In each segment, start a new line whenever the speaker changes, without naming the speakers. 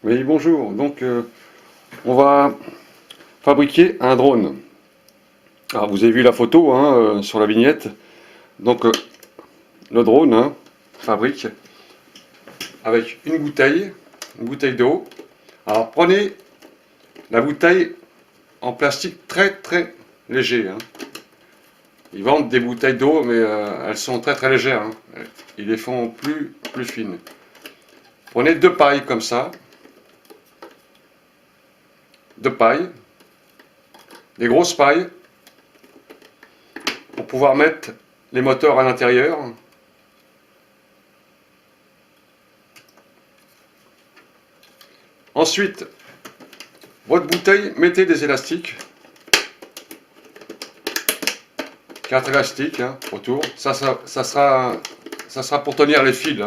Oui, bonjour. Donc, on va fabriquer un drone. Alors, vous avez vu la photo hein, sur la vignette. Donc, le drone fabrique avec une bouteille d'eau. Alors, prenez la bouteille en plastique très très léger. Ils vendent des bouteilles d'eau, mais elles sont très très légères. Ils les font plus fines. Prenez deux pailles comme ça, deux pailles, des grosses pailles pour pouvoir mettre les moteurs à l'intérieur. Ensuite, votre bouteille, mettez des élastiques, 4 élastiques autour. Ça sera pour tenir les fils.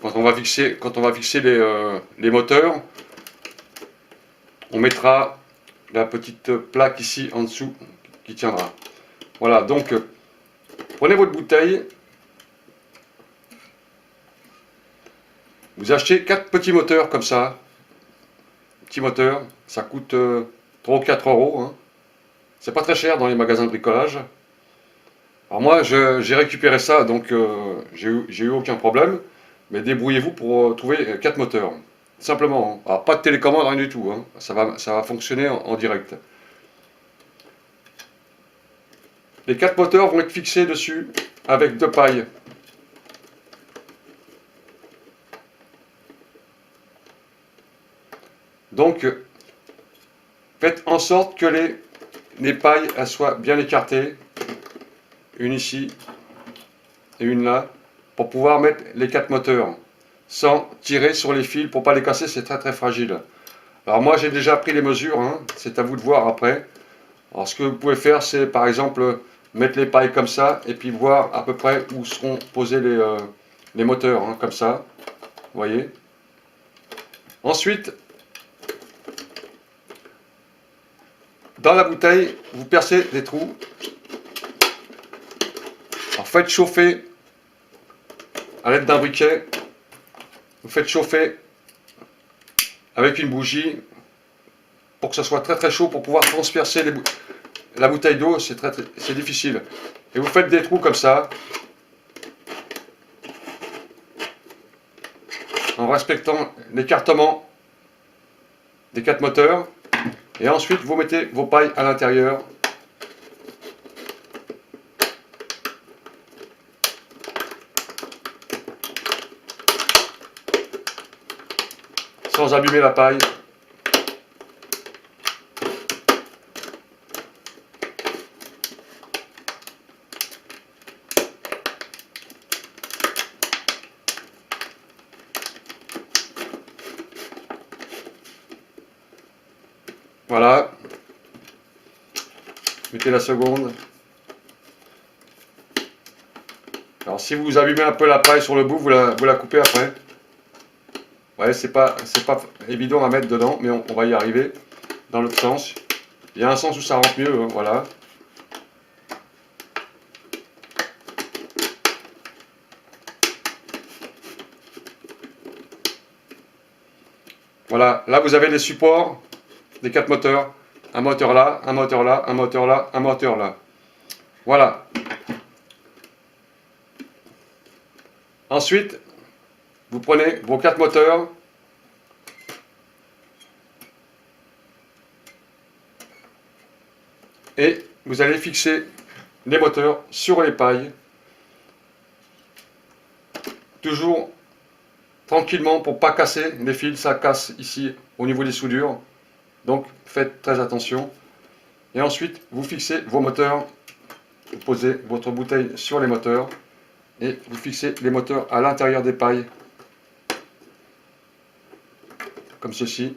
Quand on va fixer les moteurs, on mettra la petite plaque ici en dessous qui tiendra. Voilà, donc prenez votre bouteille, vous achetez 4 petits moteurs comme ça. Petit moteur, ça coûte 3 ou 4 euros. C'est pas très cher dans les magasins de bricolage. Alors moi, j'ai récupéré ça, donc j'ai eu aucun problème. Mais débrouillez-vous pour trouver 4 moteurs. Simplement. Alors pas de télécommande, rien du tout. Ça va fonctionner en direct. Les 4 moteurs vont être fixés dessus avec deux pailles. Donc, faites en sorte que les pailles elles soient bien écartées. Une ici et une là. Pour pouvoir mettre les 4 moteurs. Sans tirer sur les fils pour ne pas les casser, c'est très très fragile. Alors moi j'ai déjà pris les mesures, c'est à vous de voir après. Alors ce que vous pouvez faire c'est par exemple mettre les pailles comme ça et puis voir à peu près où seront posés les moteurs, comme ça, vous voyez. Ensuite, dans la bouteille, vous percez des trous. Alors faites chauffer à l'aide d'un briquet, vous faites chauffer avec une bougie pour que ça soit très très chaud pour pouvoir transpercer la bouteille d'eau, c'est difficile. Et vous faites des trous comme ça, en respectant l'écartement des 4 moteurs. Et ensuite, vous mettez vos pailles à l'intérieur. Sans abîmer la paille. Voilà. Mettez la seconde. Alors si vous abîmez un peu la paille sur le bout, vous la coupez après. Ouais, c'est pas évident à mettre dedans, mais on va y arriver dans l'autre sens. Il y a un sens où ça rentre mieux, voilà. Voilà, là vous avez les supports des 4 moteurs. Un moteur là, un moteur là, un moteur là, un moteur là. Voilà. Ensuite, vous prenez vos 4 moteurs. Et vous allez fixer les moteurs sur les pailles. Toujours tranquillement pour ne pas casser les fils. Ça casse ici au niveau des soudures. Donc faites très attention. Et ensuite, vous fixez vos moteurs. Vous posez votre bouteille sur les moteurs. Et vous fixez les moteurs à l'intérieur des pailles. Comme ceci.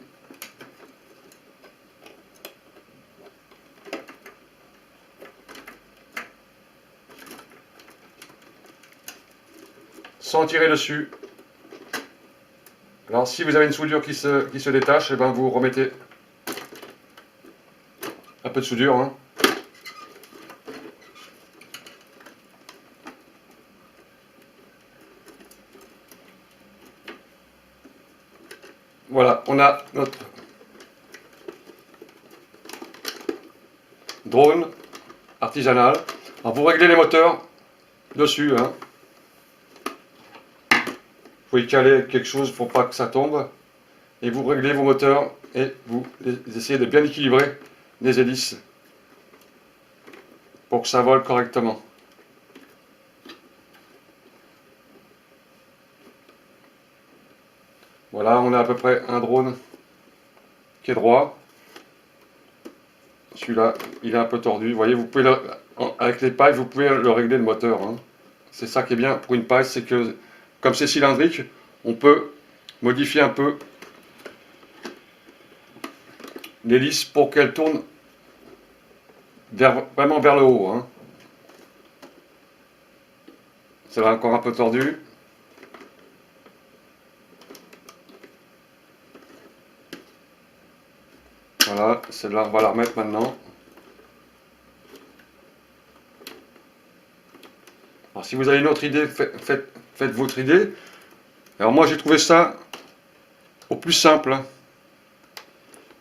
Sans tirer dessus. Alors si vous avez une soudure qui se détache, et ben, vous remettez un peu de soudure. Voilà, on a notre drone artisanal. Alors vous réglez les moteurs dessus, hein. Vous pouvez caler quelque chose pour pas que ça tombe. Et vous réglez vos moteurs et vous essayez de bien équilibrer les hélices pour que ça vole correctement. Voilà, on a à peu près un drone qui est droit. Celui-là, il est un peu tordu. Vous voyez, vous pouvez avec les pailles, vous pouvez le régler le moteur, hein. C'est ça qui est bien pour une paille, c'est que comme c'est cylindrique, on peut modifier un peu l'hélice pour qu'elle tourne vraiment vers le haut, hein. C'est là encore un peu tordu. Voilà, celle-là, on va la remettre maintenant. Alors, si vous avez une autre idée, faites votre idée. Alors, moi, j'ai trouvé ça au plus simple, hein.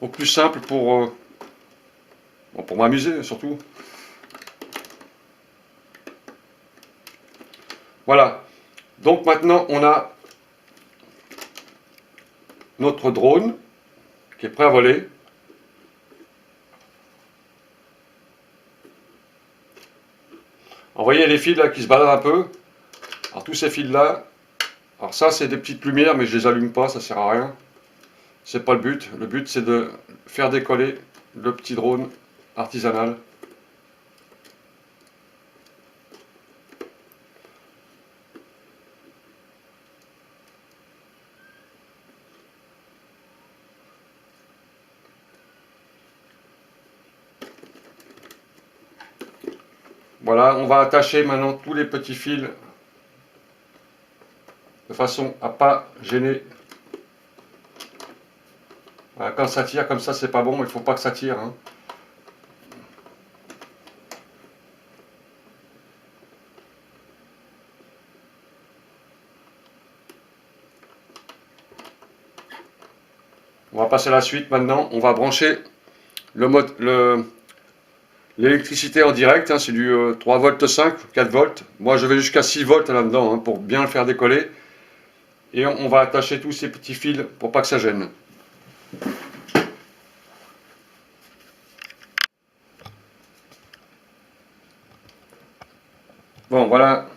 Au plus simple pour m'amuser, surtout. Voilà. Donc, maintenant, on a notre drone qui est prêt à voler. Alors, vous voyez les fils là qui se baladent un peu. Alors tous ces fils là, alors ça c'est des petites lumières mais je les allume pas, ça sert à rien. C'est pas le but. Le but c'est de faire décoller le petit drone artisanal. Voilà, on va attacher maintenant tous les petits fils de façon à pas gêner. Voilà, quand ça tire comme ça, c'est pas bon, il faut pas que ça tire, hein. On va passer à la suite maintenant. On va brancher l'électricité en direct, hein, c'est du 3 volts 5, 4 volts. Moi je vais jusqu'à 6 volts là-dedans, hein, pour bien le faire décoller. Et on va attacher tous ces petits fils pour pas que ça gêne. Bon voilà,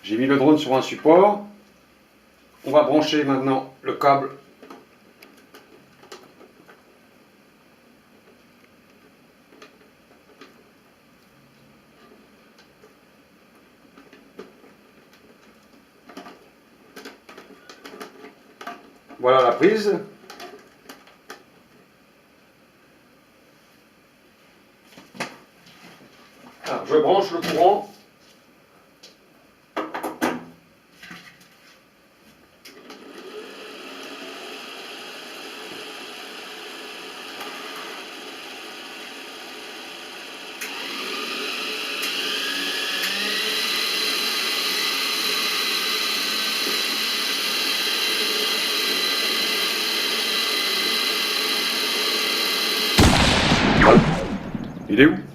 j'ai mis le drone sur un support. On va brancher maintenant le câble. Voilà la prise. Alors, je branche le courant. Il est où?